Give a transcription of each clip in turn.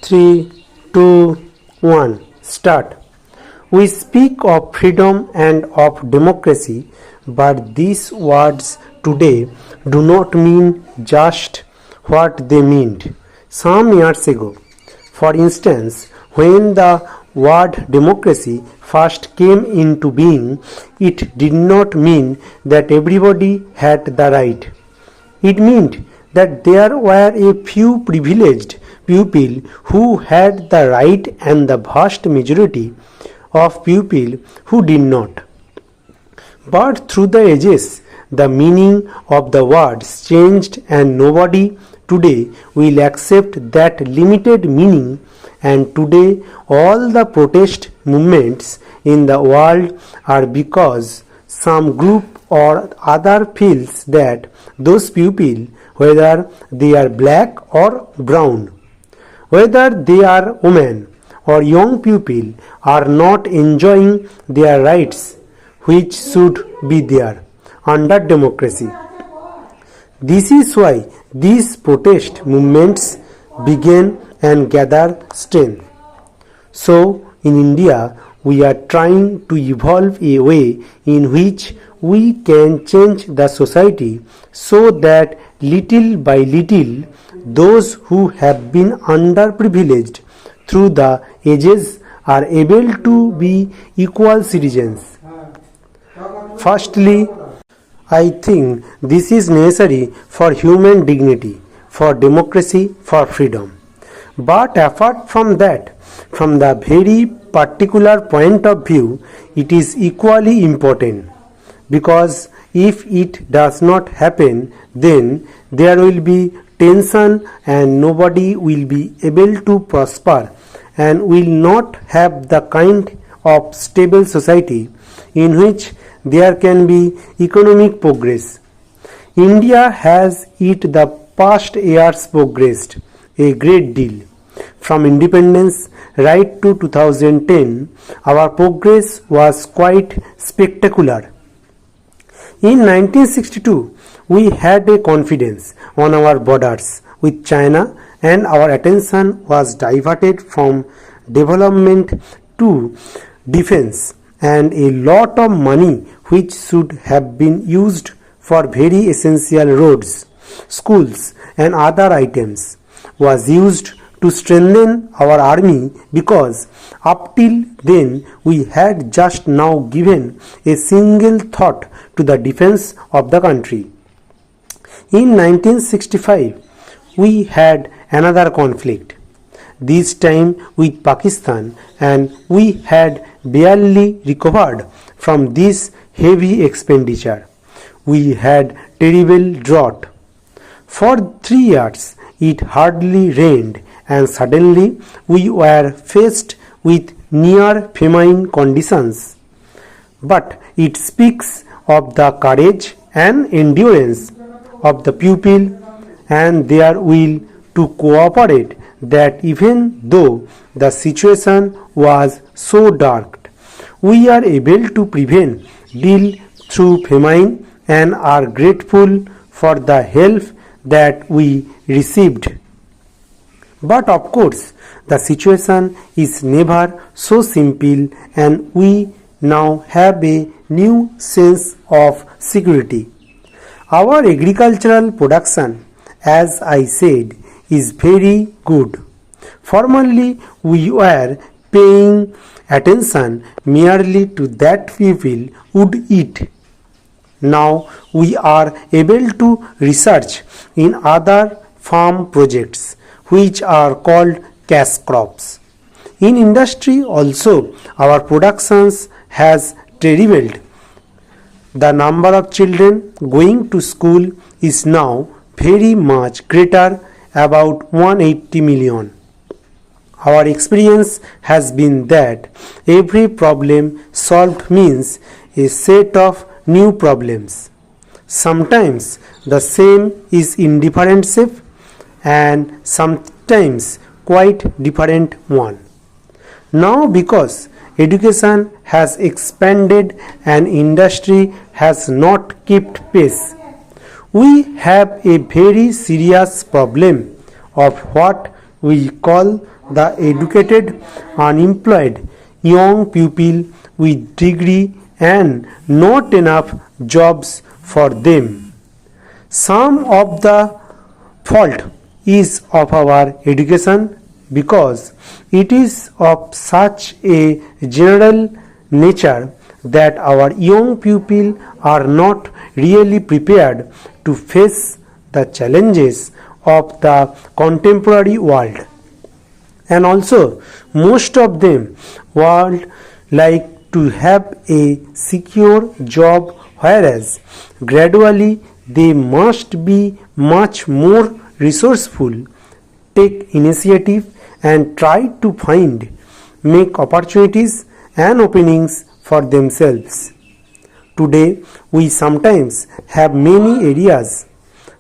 3, 2, 1, start. We speak of freedom and of democracy, but these words today do not mean just what they meant some years ago. For instance, when the word democracy first came into being, it did not mean that everybody had the right. It meant that there were a few privileged people who had the right and the vast majority of people who did not. But through the ages, the meaning of the words changed, and nobody today will accept that limited meaning. And today, all the protest movements in the world are because some group or other feels that those people, whether they are black or brown, whether they are women or young people, are not enjoying their rights which should be there under democracy. This is why these protest movements began and gather strength. So in India, we are trying to evolve a way in which we can change the society so that little by little those who have been underprivileged through the ages are able to be equal citizens. Firstly, I think this is necessary for human dignity, for democracy, for freedom. But apart from that, from the very particular point of view, it is equally important, because if it does not happen, then there will be tension and nobody will be able to prosper and will not have the kind of stable society in which there can be economic progress. India has in the past years progressed a great deal. From independence right to 2010, our progress was quite spectacular. In 1962, we had a confidence on our borders with China, and our attention was diverted from development to defense, and a lot of money which should have been used for very essential roads, schools and other items was used to strengthen our army, because up till then we had just now given a single thought to the defense of the country. In 1965, we had another conflict, this time with Pakistan, and we had barely recovered from this heavy expenditure. We had terrible drought. For 3 years it hardly rained, and suddenly we were faced with near famine conditions. But it speaks of the courage and endurance of the people and their will to cooperate, that even though the situation was so dark, we are able to deal through famine, and are grateful for the help that we received. But of course, the situation is never so simple, and we now have a new sense of security. Our agricultural production, as I said, is very good. Formerly, we were paying attention merely to that people would eat. Now we are able to research in other farm projects which are called cash crops. In industry also, our productions has trebled. The number of children going to school is now very much greater, about 180 million. Our experience has been that every problem solved means a set of new problems. Sometimes the same is in different shape, and sometimes quite different one. Now because education has expanded and industry has not kept pace, we have a very serious problem of what we call the educated, unemployed young people with degree and not enough jobs for them. Some of the fault is of our education because it is of such a general nature that our young people are not really prepared to face the challenges of the contemporary world. And also, most of them would like to have a secure job, whereas gradually they must be much more resourceful, take initiative and try to make opportunities and openings for themselves. Today, we sometimes have many areas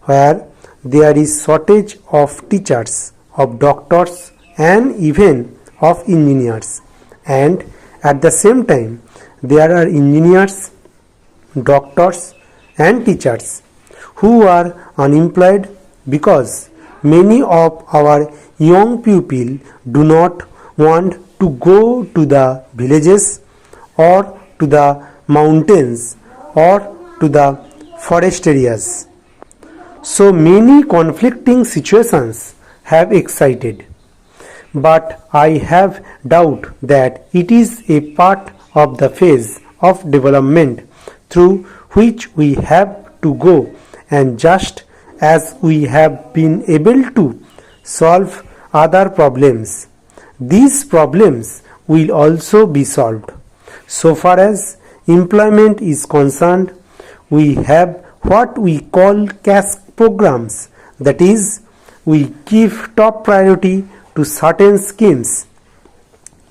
where there is shortage of teachers, of doctors and even of engineers, and at the same time there are engineers, doctors and teachers who are unemployed because many of our young people do not want to go to the villages or to the mountains or to the forest areas. So many conflicting situations have excited, but I have doubt that it is a part of the phase of development through which we have to go, and just as we have been able to solve other problems, these problems will also be solved. So far as employment is concerned, we have what we call caste programs, that is, we give top priority to certain schemes.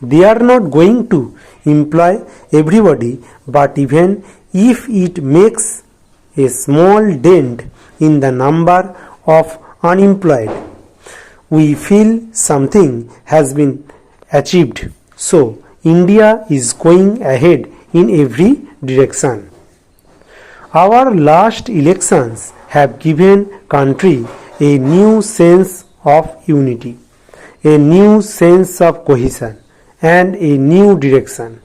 They are not going to employ everybody, but even if it makes a small dent in the number of unemployed, we feel something has been achieved. So India is going ahead in every direction. Our last elections have given country a new sense of unity, a new sense of cohesion and a new direction.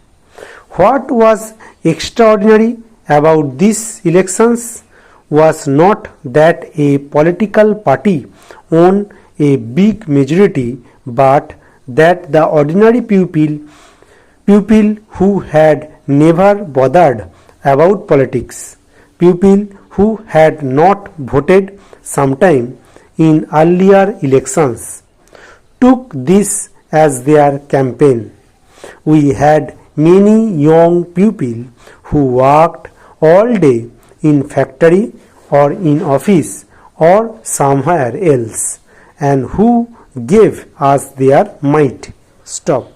What was extraordinary about these elections was not that a political party won a big majority, but that the ordinary pupil who had never bothered about politics, pupil who had not voted sometime in earlier elections, took this as their campaign. We had many young people who worked all day in factory or in office or somewhere else, and who gave us their might. Stop.